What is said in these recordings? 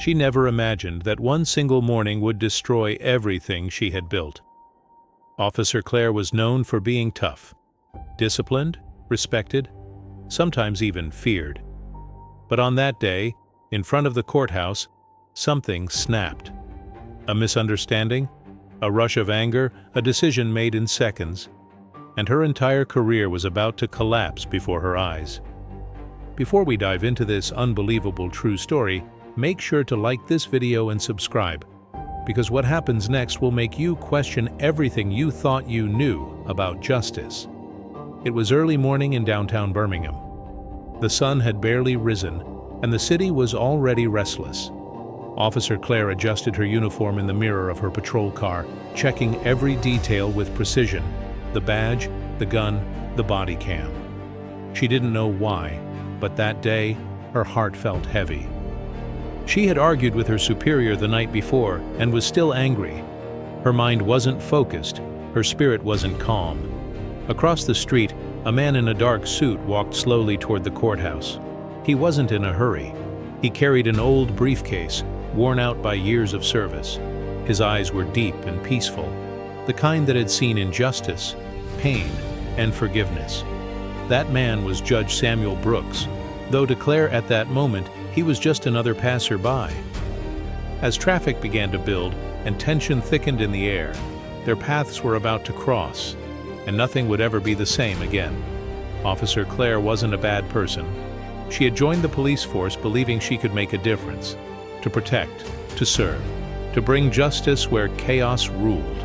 She never imagined that one single morning would destroy everything she had built. Officer Claire was known for being tough, disciplined, respected, sometimes even feared. But on that day, in front of the courthouse, something snapped. A misunderstanding, a rush of anger, a decision made in seconds, and her entire career was about to collapse before her eyes. Before we dive into this unbelievable true story, make sure to like this video and subscribe, because what happens next will make you question everything you thought you knew about justice. It was early morning in downtown Birmingham. The sun had barely risen, and the city was already restless. Officer Claire adjusted her uniform in the mirror of her patrol car, checking every detail with precision: the badge, the gun, the body cam. She didn't know why, but that day, her heart felt heavy. She had argued with her superior the night before and was still angry. Her mind wasn't focused, her spirit wasn't calm. Across the street, a man in a dark suit walked slowly toward the courthouse. He wasn't in a hurry. He carried an old briefcase, worn out by years of service. His eyes were deep and peaceful, the kind that had seen injustice, pain, and forgiveness. That man was Judge Samuel Brooks, though to Claire at that moment, he was just another passerby. As traffic began to build and tension thickened in the air, their paths were about to cross, and nothing would ever be the same again. Officer Claire wasn't a bad person. She had joined the police force believing she could make a difference, to protect, to serve, to bring justice where chaos ruled.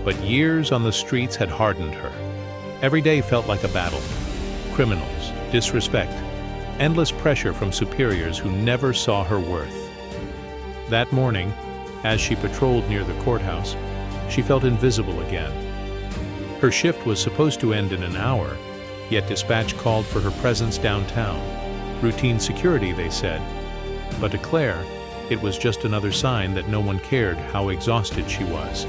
But years on the streets had hardened her. Every day felt like a battle. Criminals, disrespect, endless pressure from superiors who never saw her worth. That morning, as she patrolled near the courthouse, she felt invisible again. Her shift was supposed to end in an hour, yet dispatch called for her presence downtown. Routine security, they said. But to Claire, it was just another sign that no one cared how exhausted she was.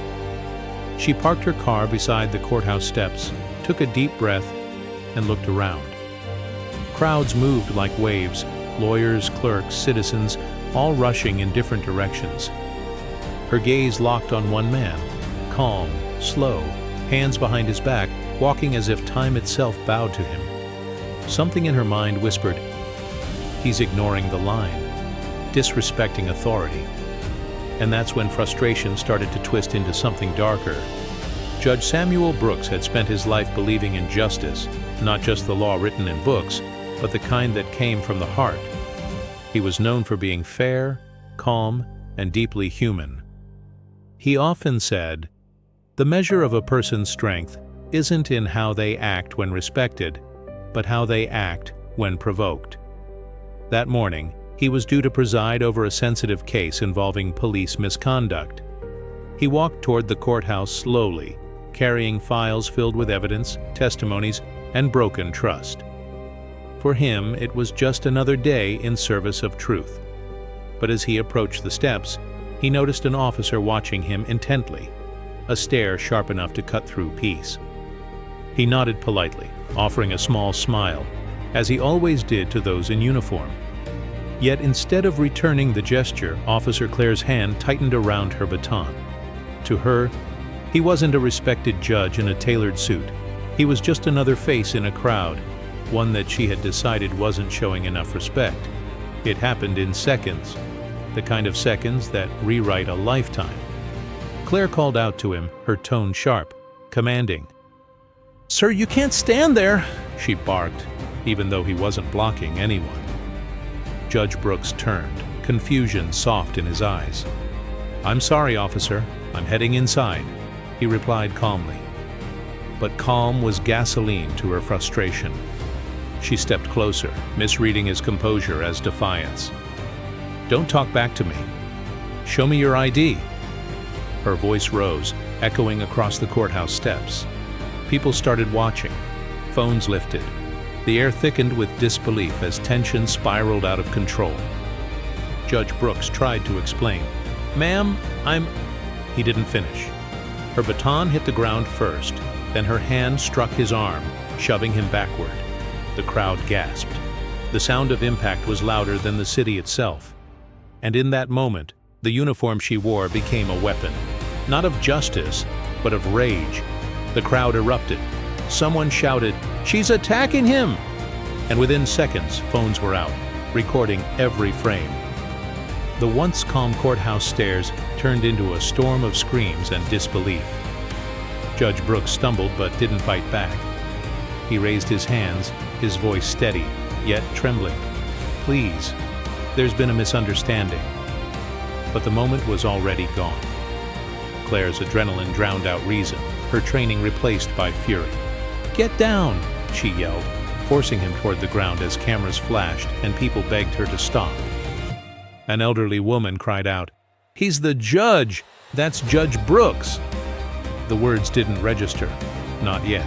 She parked her car beside the courthouse steps, took a deep breath, and looked around. Crowds moved like waves, lawyers, clerks, citizens, all rushing in different directions. Her gaze locked on one man, calm, slow, hands behind his back, walking as if time itself bowed to him. Something in her mind whispered, "He's ignoring the line, disrespecting authority." And that's when frustration started to twist into something darker. Judge Samuel Brooks had spent his life believing in justice, not just the law written in books, but the kind that came from the heart. He was known for being fair, calm, and deeply human. He often said, "The measure of a person's strength isn't in how they act when respected, but how they act when provoked." That morning, he was due to preside over a sensitive case involving police misconduct. He walked toward the courthouse slowly, carrying files filled with evidence, testimonies, and broken trust. For him, it was just another day in service of truth. But as he approached the steps, he noticed an officer watching him intently, a stare sharp enough to cut through peace. He nodded politely, offering a small smile, as he always did to those in uniform. Yet instead of returning the gesture, Officer Claire's hand tightened around her baton. To her, he wasn't a respected judge in a tailored suit. He was just another face in a crowd, one that she had decided wasn't showing enough respect. It happened in seconds, the kind of seconds that rewrite a lifetime. Claire called out to him, her tone sharp, commanding. "Sir, you can't stand there," she barked, even though he wasn't blocking anyone. Judge Brooks turned, confusion soft in his eyes. "I'm sorry, officer. I'm heading inside," he replied calmly. But calm was gasoline to her frustration. She stepped closer, misreading his composure as defiance. "Don't talk back to me. Show me your ID." Her voice rose, echoing across the courthouse steps. People started watching. Phones lifted. The air thickened with disbelief as tension spiraled out of control. Judge Brooks tried to explain. "Ma'am, He didn't finish. Her baton hit the ground first, then her hand struck his arm, shoving him backward. The crowd gasped. The sound of impact was louder than the city itself. And in that moment, the uniform she wore became a weapon, not of justice, but of rage. The crowd erupted. Someone shouted, "She's attacking him!" And within seconds, phones were out, recording every frame. The once calm courthouse stairs turned into a storm of screams and disbelief. Judge Brooks stumbled but didn't fight back. He raised his hands, his voice steady, yet trembling. "Please, there's been a misunderstanding." But the moment was already gone. Claire's adrenaline drowned out reason, her training replaced by fury. "Get down!" she yelled, forcing him toward the ground as cameras flashed and people begged her to stop. An elderly woman cried out, "He's the judge! That's Judge Brooks!" The words didn't register, not yet.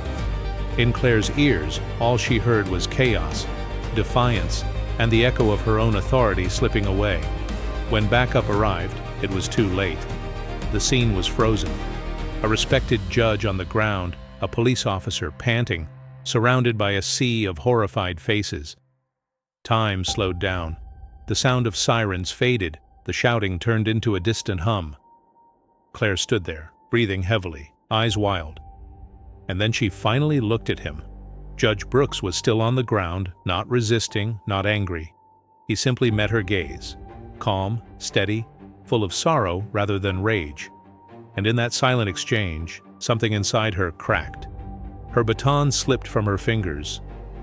In Claire's ears, all she heard was chaos, defiance, and the echo of her own authority slipping away. When backup arrived, it was too late. The scene was frozen. A respected judge on the ground, a police officer panting, surrounded by a sea of horrified faces. Time slowed down. The sound of sirens faded, the shouting turned into a distant hum. Claire stood there, breathing heavily, eyes wild. And then she finally looked at him. Judge Brooks was still on the ground, not resisting, not angry. He simply met her gaze, calm, steady, full of sorrow rather than rage. And in that silent exchange, something inside her cracked. Her baton slipped from her fingers.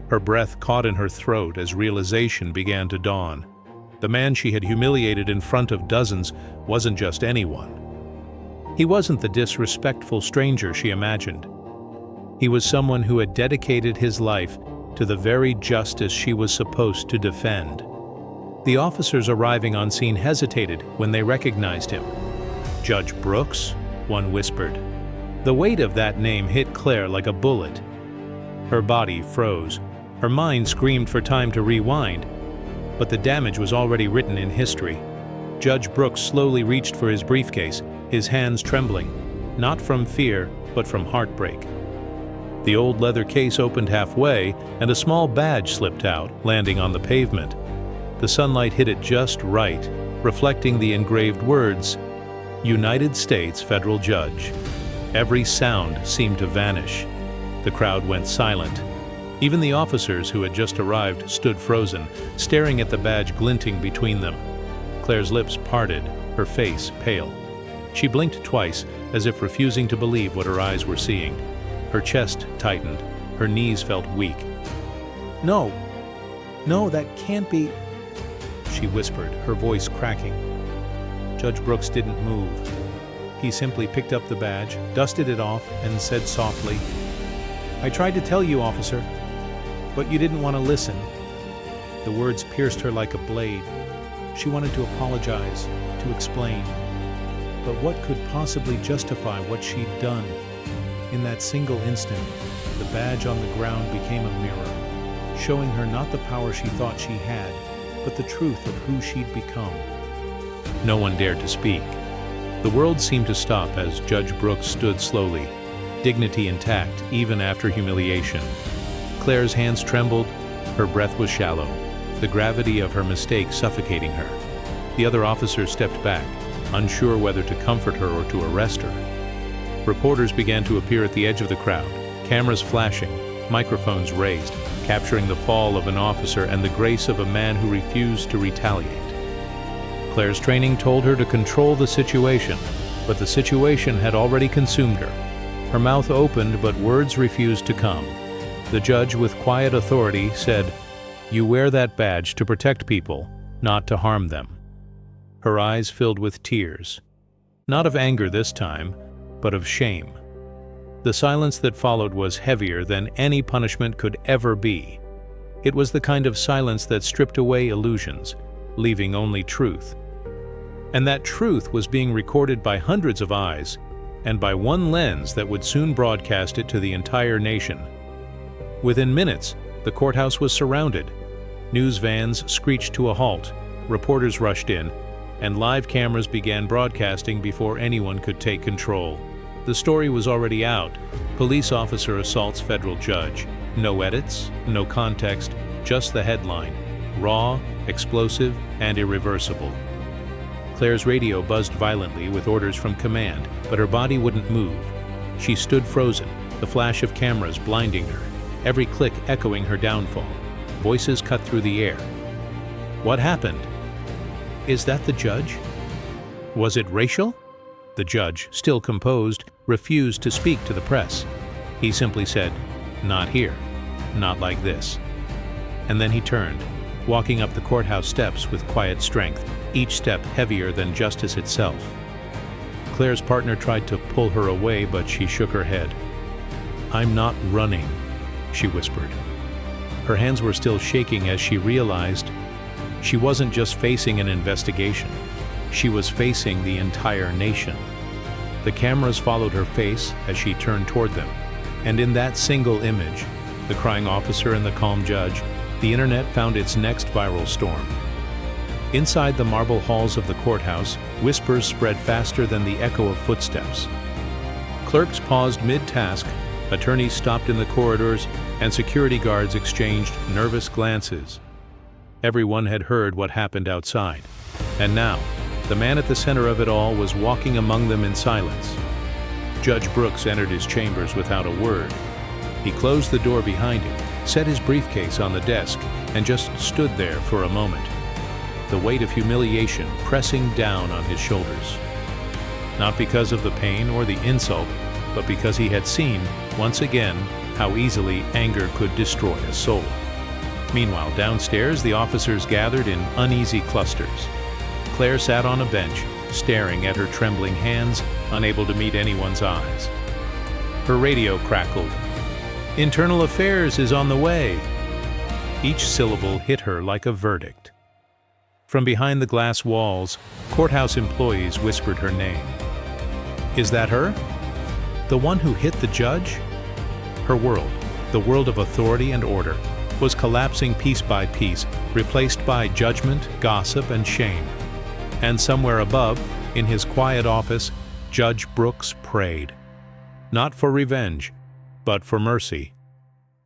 Her breath caught in her throat as realization began to dawn. The man she had humiliated in front of dozens wasn't just anyone. He wasn't the disrespectful stranger she imagined. He was someone who had dedicated his life to the very justice she was supposed to defend. The officers arriving on scene hesitated when they recognized him. "Judge Brooks?" one whispered. The weight of that name hit Claire like a bullet. Her body froze. Her mind screamed for time to rewind. But the damage was already written in history. Judge Brooks slowly reached for his briefcase, his hands trembling, not from fear, but from heartbreak. The old leather case opened halfway, and a small badge slipped out, landing on the pavement. The sunlight hit it just right, reflecting the engraved words, "United States Federal Judge." Every sound seemed to vanish. The crowd went silent. Even the officers who had just arrived stood frozen, staring at the badge glinting between them. Claire's lips parted, her face pale. She blinked twice, as if refusing to believe what her eyes were seeing. Her chest tightened, her knees felt weak. No, that can't be," she whispered, her voice cracking. Judge Brooks didn't move. He simply picked up the badge, dusted it off, and said softly, "I tried to tell you, officer, but you didn't want to listen." The words pierced her like a blade. She wanted to apologize, to explain. But what could possibly justify what she'd done? In that single instant, the badge on the ground became a mirror, showing her not the power she thought she had, but the truth of who she'd become. No one dared to speak. The world seemed to stop as Judge Brooks stood slowly, dignity intact even after humiliation. Claire's hands trembled, her breath was shallow, the gravity of her mistake suffocating her. The other officers stepped back, unsure whether to comfort her or to arrest her. Reporters began to appear at the edge of the crowd, cameras flashing, microphones raised, capturing the fall of an officer and the grace of a man who refused to retaliate. Claire's training told her to control the situation, but the situation had already consumed her. Her mouth opened, but words refused to come. The judge, with quiet authority, said, "You wear that badge to protect people, not to harm them." Her eyes filled with tears, not of anger this time, but of shame. The silence that followed was heavier than any punishment could ever be. It was the kind of silence that stripped away illusions, leaving only truth. And that truth was being recorded by hundreds of eyes, and by one lens that would soon broadcast it to the entire nation. Within minutes, the courthouse was surrounded. News vans screeched to a halt, reporters rushed in, and live cameras began broadcasting before anyone could take control. The story was already out. Police officer assaults federal judge. No edits, no context, just the headline. Raw, explosive, and irreversible. Claire's radio buzzed violently with orders from command, but her body wouldn't move. She stood frozen, the flash of cameras blinding her, every click echoing her downfall. Voices cut through the air. What happened? Is that the judge? Was it racial? The judge, still composed, refused to speak to the press. He simply said, "Not here. Not like this." And then he turned, walking up the courthouse steps with quiet strength, each step heavier than justice itself. Claire's partner tried to pull her away, but she shook her head. "I'm not running," she whispered. Her hands were still shaking as she realized she wasn't just facing an investigation. She was facing the entire nation. The cameras followed her face as she turned toward them, and in that single image, the crying officer and the calm judge, the internet found its next viral storm. Inside the marble halls of the courthouse, whispers spread faster than the echo of footsteps. Clerks paused mid-task, attorneys stopped in the corridors, and security guards exchanged nervous glances. Everyone had heard what happened outside, and now, the man at the center of it all was walking among them in silence. Judge Brooks entered his chambers without a word. He closed the door behind him, set his briefcase on the desk, and just stood there for a moment, the weight of humiliation pressing down on his shoulders. Not because of the pain or the insult, but because he had seen, once again, how easily anger could destroy a soul. Meanwhile, downstairs, the officers gathered in uneasy clusters. Claire sat on a bench, staring at her trembling hands, unable to meet anyone's eyes. Her radio crackled. "Internal Affairs is on the way." Each syllable hit her like a verdict. From behind the glass walls, courthouse employees whispered her name. "Is that her? The one who hit the judge?" Her world, the world of authority and order, was collapsing piece by piece, replaced by judgment, gossip, and shame. And somewhere above, in his quiet office, Judge Brooks prayed. Not for revenge, but for mercy.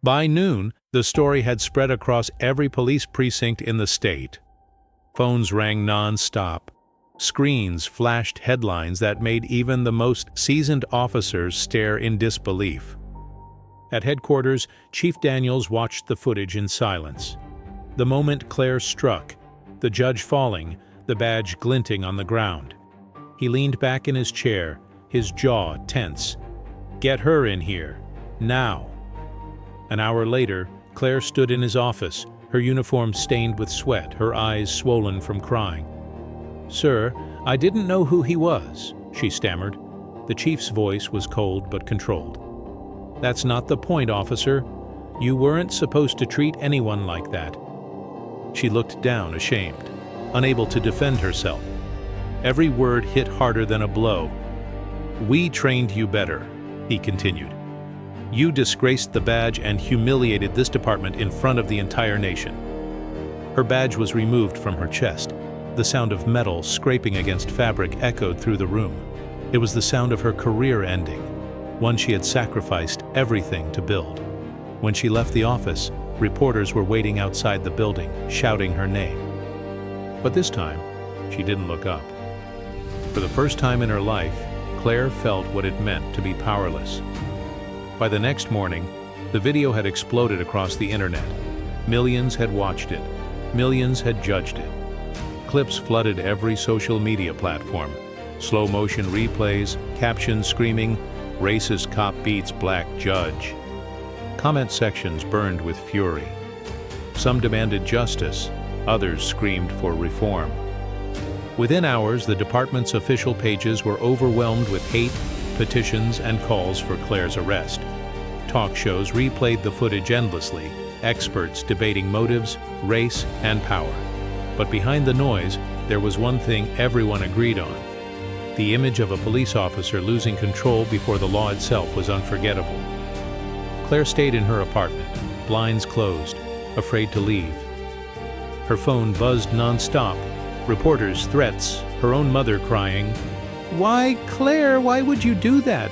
By noon, the story had spread across every police precinct in the state. Phones rang non-stop. Screens flashed headlines that made even the most seasoned officers stare in disbelief. At headquarters, Chief Daniels watched the footage in silence. The moment Claire struck, the judge falling, the badge glinting on the ground. He leaned back in his chair, his jaw tense. "Get her in here, now." An hour later, Claire stood in his office, her uniform stained with sweat, her eyes swollen from crying. "Sir, I didn't know who he was," she stammered. The chief's voice was cold but controlled. "That's not the point, officer. You weren't supposed to treat anyone like that." She looked down, ashamed, unable to defend herself. Every word hit harder than a blow. "We trained you better," he continued. "You disgraced the badge and humiliated this department in front of the entire nation." Her badge was removed from her chest. The sound of metal scraping against fabric echoed through the room. It was the sound of her career ending, one she had sacrificed everything to build. When she left the office, reporters were waiting outside the building, shouting her name. But this time, she didn't look up. For the first time in her life, Claire felt what it meant to be powerless. By the next morning, the video had exploded across the internet. Millions had watched it. Millions had judged it. Clips flooded every social media platform. Slow-motion replays, captions screaming, "Racist cop beats black judge." Comment sections burned with fury. Some demanded justice, others screamed for reform. Within hours, the department's official pages were overwhelmed with hate, petitions, and calls for Claire's arrest. Talk shows replayed the footage endlessly, experts debating motives, race, and power. But behind the noise, there was one thing everyone agreed on. The image of a police officer losing control before the law itself was unforgettable. Claire stayed in her apartment, blinds closed, afraid to leave. Her phone buzzed non-stop, reporters' threats, her own mother crying, "Why, Claire, why would you do that?"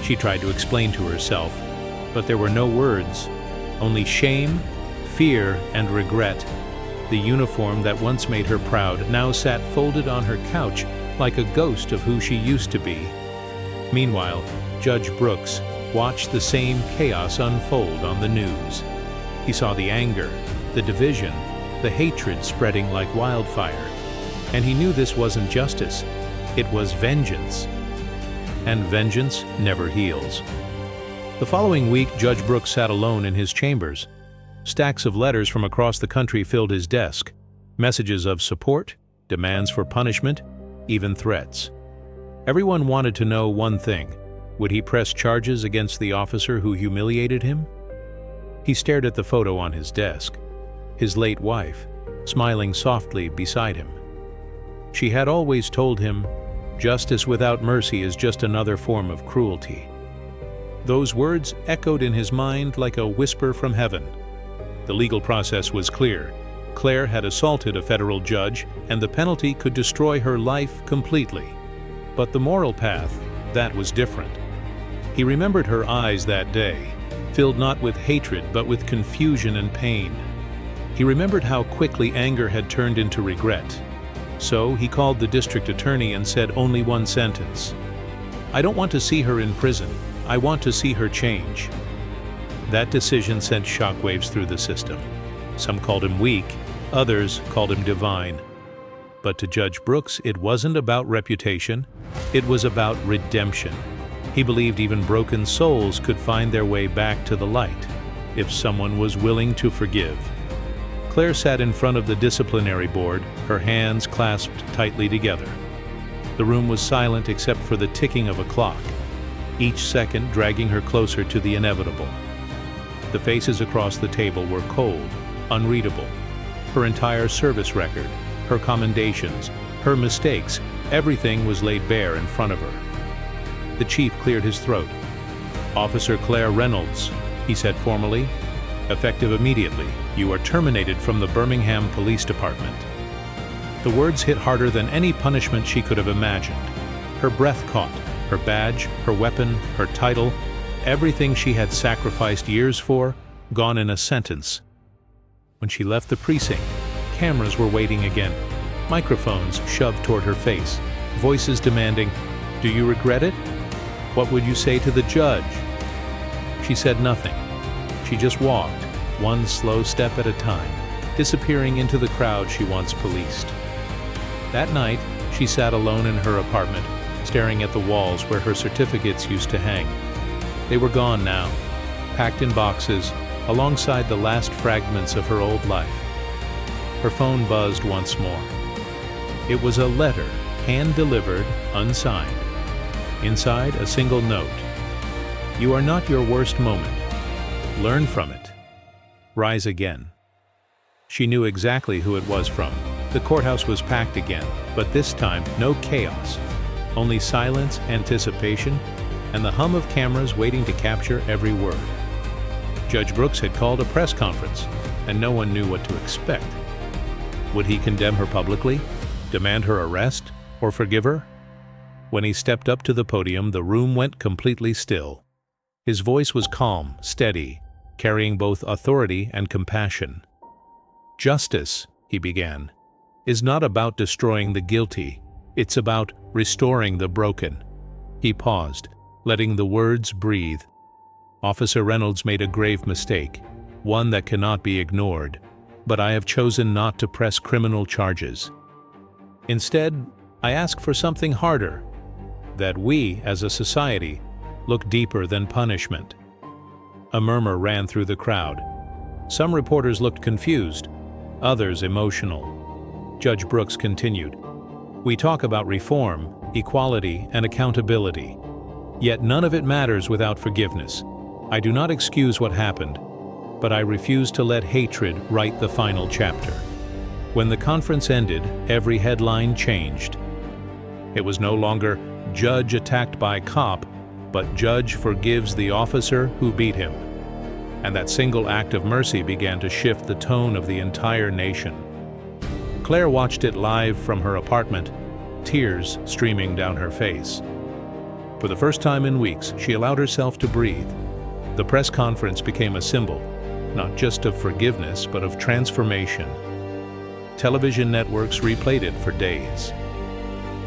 She tried to explain to herself, but there were no words, only shame, fear, and regret. The uniform that once made her proud now sat folded on her couch like a ghost of who she used to be. Meanwhile, Judge Brooks watched the same chaos unfold on the news. He saw the anger, the division, the hatred spreading like wildfire. And he knew this wasn't justice, it was vengeance. And vengeance never heals. The following week, Judge Brooks sat alone in his chambers. Stacks of letters from across the country filled his desk. Messages of support, demands for punishment, even threats. Everyone wanted to know one thing: would he press charges against the officer who humiliated him? He stared at the photo on his desk, his late wife, smiling softly beside him. She had always told him, "Justice without mercy is just another form of cruelty." Those words echoed in his mind like a whisper from heaven. The legal process was clear. Claire had assaulted a federal judge, and the penalty could destroy her life completely. But the moral path, that was different. He remembered her eyes that day, filled not with hatred but with confusion and pain. He remembered how quickly anger had turned into regret. So he called the district attorney and said only one sentence: "I don't want to see her in prison. I want to see her change." That decision sent shockwaves through the system. Some called him weak, others called him divine. But to Judge Brooks, it wasn't about reputation, it was about redemption. He believed even broken souls could find their way back to the light, if someone was willing to forgive. Claire sat in front of the disciplinary board, her hands clasped tightly together. The room was silent except for the ticking of a clock, each second dragging her closer to the inevitable. The faces across the table were cold, unreadable. Her entire service record, her commendations, her mistakes, everything was laid bare in front of her. The chief cleared his throat. "Officer Claire Reynolds," he said formally, "effective immediately, you are terminated from the Birmingham Police Department." The words hit harder than any punishment she could have imagined. Her breath caught, her badge, her weapon, her title, everything she had sacrificed years for, gone in a sentence. When she left the precinct, cameras were waiting again, microphones shoved toward her face, voices demanding, "Do you regret it? What would you say to the judge?" She said nothing. She just walked, one slow step at a time, disappearing into the crowd she once policed. That night, she sat alone in her apartment, staring at the walls where her certificates used to hang. They were gone now, packed in boxes, alongside the last fragments of her old life. Her phone buzzed once more. It was a letter, hand-delivered, unsigned. Inside, a single note: "You are not your worst moment. Learn from it. Rise again." She knew exactly who it was from. The courthouse was packed again, but this time no chaos. Only silence, anticipation, and the hum of cameras waiting to capture every word. Judge Brooks had called a press conference, and no one knew what to expect. Would he condemn her publicly, demand her arrest, or forgive her? When he stepped up to the podium, the room went completely still. His voice was calm, steady, carrying both authority and compassion. "Justice," he began, "is not about destroying the guilty. It's about restoring the broken." He paused, letting the words breathe. "Officer Reynolds made a grave mistake, one that cannot be ignored, but I have chosen not to press criminal charges. Instead, I ask for something harder, that we, as a society, look deeper than punishment." A murmur ran through the crowd. Some reporters looked confused, others emotional. Judge Brooks continued, "We talk about reform, equality, and accountability. Yet none of it matters without forgiveness. I do not excuse what happened, but I refuse to let hatred write the final chapter." When the conference ended, every headline changed. It was no longer "Judge attacked by cop," but "Judge forgives the officer who beat him." And that single act of mercy began to shift the tone of the entire nation. Claire watched it live from her apartment, tears streaming down her face. For the first time in weeks, she allowed herself to breathe. The press conference became a symbol, not just of forgiveness, but of transformation. Television networks replayed it for days.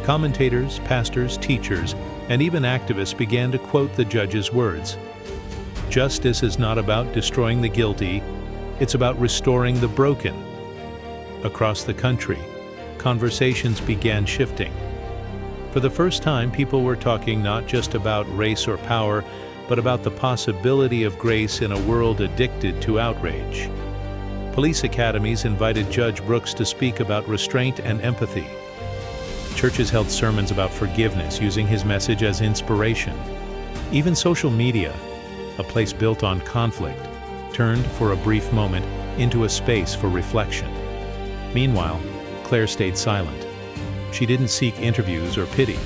Commentators, pastors, teachers, and even activists began to quote the judge's words. Justice is not about destroying the guilty, it's about restoring the broken. Across the country, conversations began shifting. For the first time, people were talking not just about race or power, but about the possibility of grace in a world addicted to outrage. Police academies invited Judge Brooks to speak about restraint and empathy. Churches held sermons about forgiveness, using his message as inspiration. Even social media, a place built on conflict, turned for a brief moment into a space for reflection. Meanwhile, Claire stayed silent. She didn't seek interviews or pity.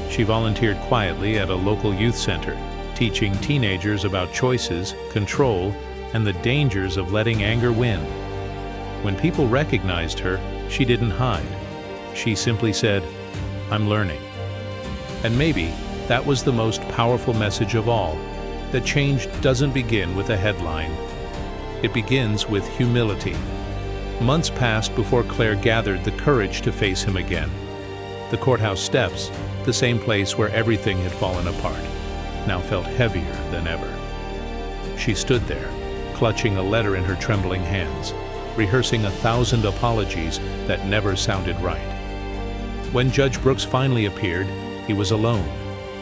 She volunteered quietly at a local youth center, teaching teenagers about choices, control, and the dangers of letting anger win. When people recognized her, she didn't hide. She simply said, "I'm learning." And maybe that was the most powerful message of all, that change doesn't begin with a headline. It begins with humility. Months passed before Claire gathered the courage to face him again. The courthouse steps, the same place where everything had fallen apart, now felt heavier than ever. She stood there, clutching a letter in her trembling hands, rehearsing 1,000 apologies that never sounded right. When Judge Brooks finally appeared, he was alone,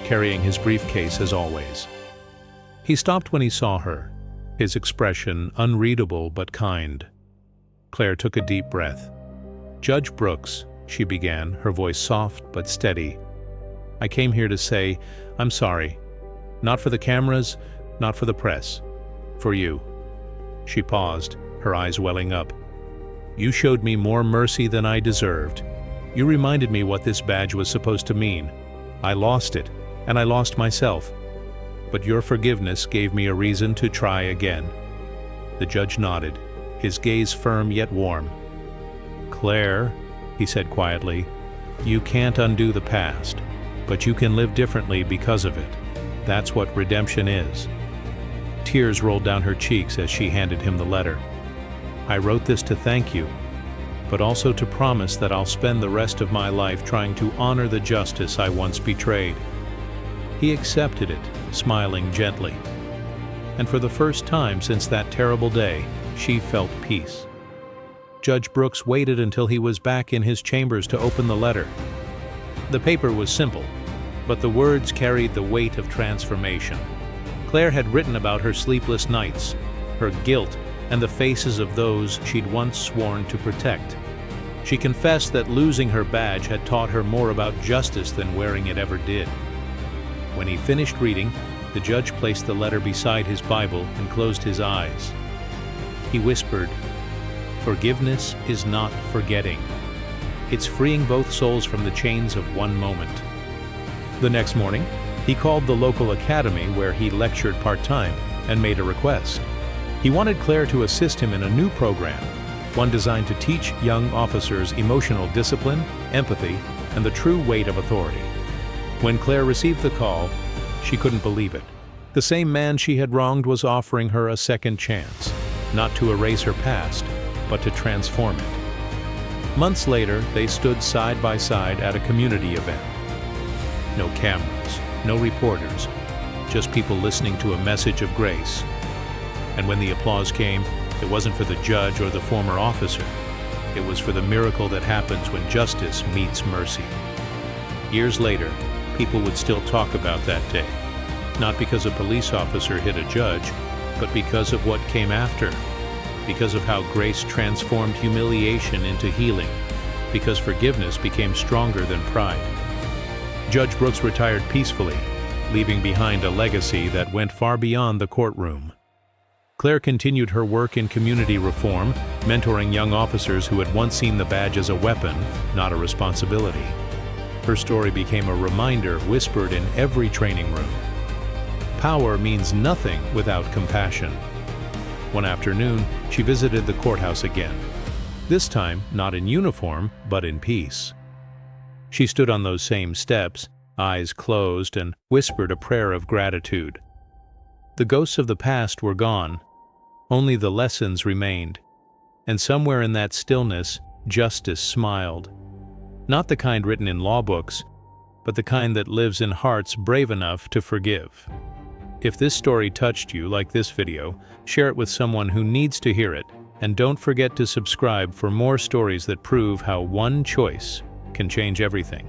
carrying his briefcase as always. He stopped when he saw her, his expression unreadable but kind. Claire took a deep breath. "Judge Brooks," she began, her voice soft but steady, "I came here to say, I'm sorry. Not for the cameras, not for the press. For you." She paused, her eyes welling up. "You showed me more mercy than I deserved. You reminded me what this badge was supposed to mean. I lost it, and I lost myself. But your forgiveness gave me a reason to try again." The judge nodded, his gaze firm yet warm. "Claire," he said quietly, "you can't undo the past, but you can live differently because of it. That's what redemption is." Tears rolled down her cheeks as she handed him the letter. "I wrote this to thank you, but also to promise that I'll spend the rest of my life trying to honor the justice I once betrayed." He accepted it, smiling gently. And for the first time since that terrible day, she felt peace. Judge Brooks waited until he was back in his chambers to open the letter. The paper was simple, but the words carried the weight of transformation. Claire had written about her sleepless nights, her guilt, and the faces of those she'd once sworn to protect. She confessed that losing her badge had taught her more about justice than wearing it ever did. When he finished reading, the judge placed the letter beside his Bible and closed his eyes. He whispered, "Forgiveness is not forgetting. It's freeing both souls from the chains of one moment." The next morning, he called the local academy where he lectured part-time and made a request. He wanted Claire to assist him in a new program, one designed to teach young officers emotional discipline, empathy, and the true weight of authority. When Claire received the call, she couldn't believe it. The same man she had wronged was offering her a second chance, not to erase her past, but to transform it. Months later, they stood side by side at a community event. No cameras, no reporters, just people listening to a message of grace. And when the applause came, it wasn't for the judge or the former officer. It was for the miracle that happens when justice meets mercy. Years later, people would still talk about that day, not because a police officer hit a judge, but because of what came after, because of how grace transformed humiliation into healing, because forgiveness became stronger than pride. Judge Brooks retired peacefully, leaving behind a legacy that went far beyond the courtroom. Claire continued her work in community reform, mentoring young officers who had once seen the badge as a weapon, not a responsibility. Her story became a reminder whispered in every training room. Power means nothing without compassion. One afternoon, she visited the courthouse again. This time, not in uniform, but in peace. She stood on those same steps, eyes closed, and whispered a prayer of gratitude. The ghosts of the past were gone. Only the lessons remained. And somewhere in that stillness, justice smiled. Not the kind written in law books, but the kind that lives in hearts brave enough to forgive. If this story touched you like this video, share it with someone who needs to hear it, and don't forget to subscribe for more stories that prove how one choice can change everything.